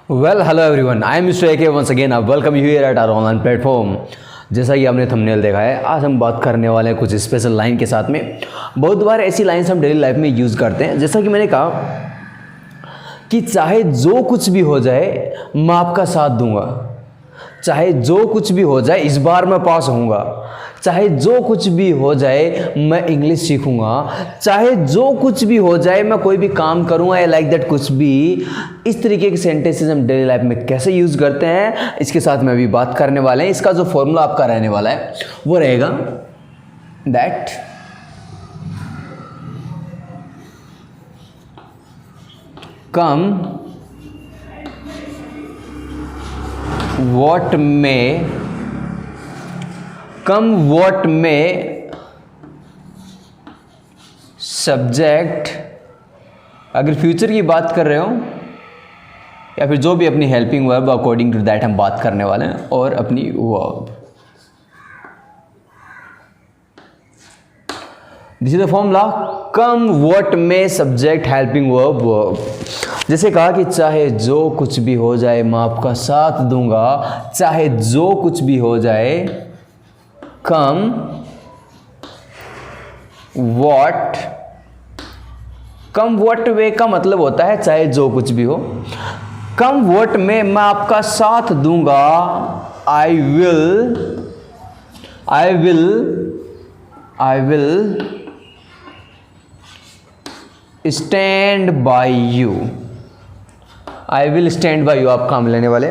Well hello everyone, I am mister AK once again. I welcome you here at our online platform. जैसा कि आपने thumbnail देखा है, आज हम बात करने वाले हैं कुछ स्पेशल लाइन के साथ में। बहुत बार ऐसी लाइन्स हम डेली लाइफ में यूज़ करते हैं। जैसा कि मैंने कहा कि चाहे जो कुछ भी हो जाए मैं आपका साथ दूंगा, चाहे जो कुछ भी हो जाए इस बार मैं पास होऊंगा, चाहे जो कुछ भी हो जाए मैं इंग्लिश सीखूंगा, चाहे जो कुछ भी हो जाए मैं कोई भी काम करूंगा या लाइक दैट कुछ भी। इस तरीके के सेंटेंसेस हम डेली लाइफ में कैसे यूज़ करते हैं, इसके साथ में अभी बात करने वाले हैं। इसका जो फॉर्मूला आपका रहने वाला है वो रहेगा दैट कम what में सब्जेक्ट, अगर फ्यूचर की बात कर रहे हो या फिर जो भी अपनी helping verb according to that हम बात करने वाले हैं, और अपनी verb. This is the formula come what may subject helping verb verb. जैसे कहा कि चाहे जो कुछ भी हो जाए मैं आपका साथ दूंगा, चाहे जो कुछ भी हो जाए कम व्हाट वे का मतलब होता है चाहे जो कुछ भी हो। कम व्हाट में मैं आपका साथ दूंगा, I will stand by you. I will stand by you आप काम लेने वाले।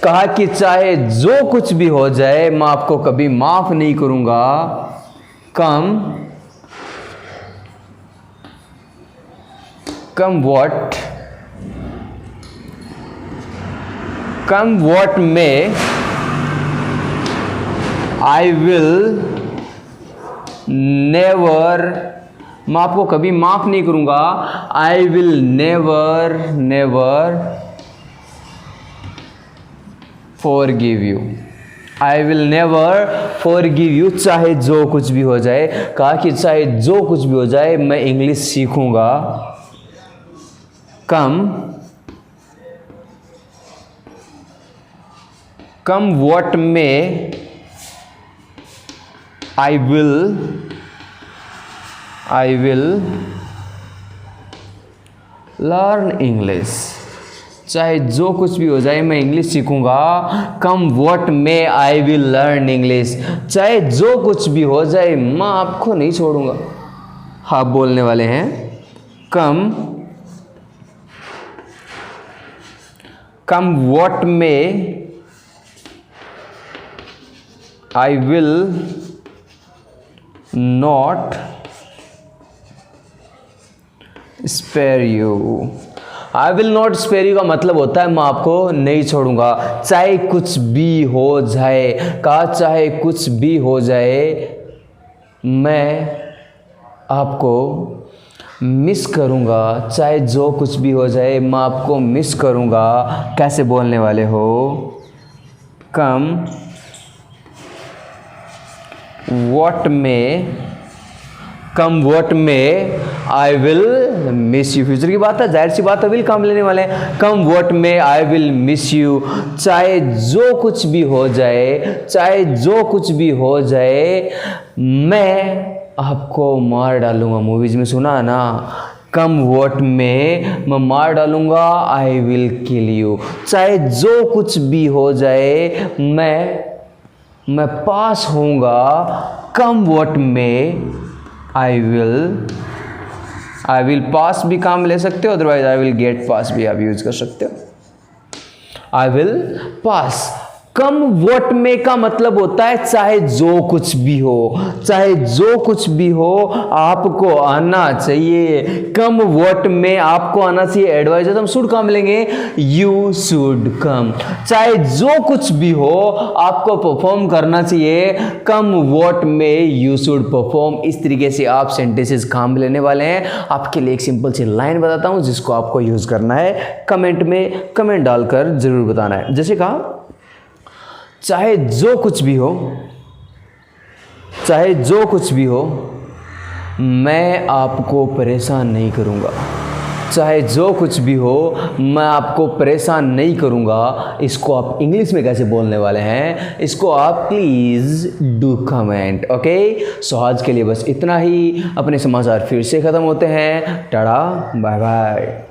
कहा कि चाहे जो कुछ भी हो जाए मैं आपको कभी माफ नहीं करूंगा, कम what may I will never, मैं आपको कभी माफ नहीं करूंगा, I will never forgive you. I will never forgive you. चाहे जो कुछ भी हो जाए, कहा कि चाहे जो कुछ भी हो जाए मैं English सीखूंगा, come what may I will learn English. चाहे जो कुछ भी हो जाए मैं English सीखूंगा, come what may I will learn English. चाहे जो कुछ भी हो जाए मैं आपको नहीं छोड़ूंगा। आप बोलने वाले हैं come what may I will not spare you. I will not spare you का मतलब होता है मैं आपको नहीं छोड़ूंगा, चाहे कुछ भी हो जाए। कहा चाहे कुछ भी हो जाए मैं आपको मिस करूंगा, चाहे जो कुछ भी हो जाए मैं आपको मिस करूंगा। कैसे बोलने वाले हो? कम what may I will miss you. Future की बात है, जाहिर सी बात है विल काम लेने वाले हैं। Come what may I will miss you. चाहे जो कुछ भी हो जाए, चाहे जो कुछ भी हो जाए मैं आपको मार डालूंगा। मूवीज में सुना है ना, कम व्हाट में मैं मार डालूंगा, आई विल किल यू। चाहे जो कुछ भी हो जाए मैं पास होऊंगा, कम what may I will pass भी काम ले सकते हो, अदरवाइज आई विल गेट पास भी आप यूज कर सकते हो। I will pass. Come what में का मतलब होता है चाहे जो कुछ भी हो, चाहे जो कुछ भी हो आपको आना चाहिए। कम व्हाट में आपको आना चाहिए, एडवाइज हम शुड काम लेंगे, यू शुड कम। चाहे जो कुछ भी हो आपको परफॉर्म करना चाहिए, कम व्हाट में यू शुड परफॉर्म। इस तरीके से आप सेंटेंसेस काम लेने वाले हैं। आपके लिए एक सिंपल सी लाइन बताता हूं जिसको आपको यूज करना है, कमेंट में कमेंट डालकर जरूर बताना है। जैसे कहा चाहे जो कुछ भी हो, चाहे जो कुछ भी हो मैं आपको परेशान नहीं करूंगा, चाहे जो कुछ भी हो मैं आपको परेशान नहीं करूँगा, इसको आप इंग्लिश में कैसे बोलने वाले हैं, इसको आप प्लीज़ डू कमेंट। ओके, सो आज के लिए बस इतना ही। अपने समाचार फिर से ख़त्म होते हैं। Tata, bye bye.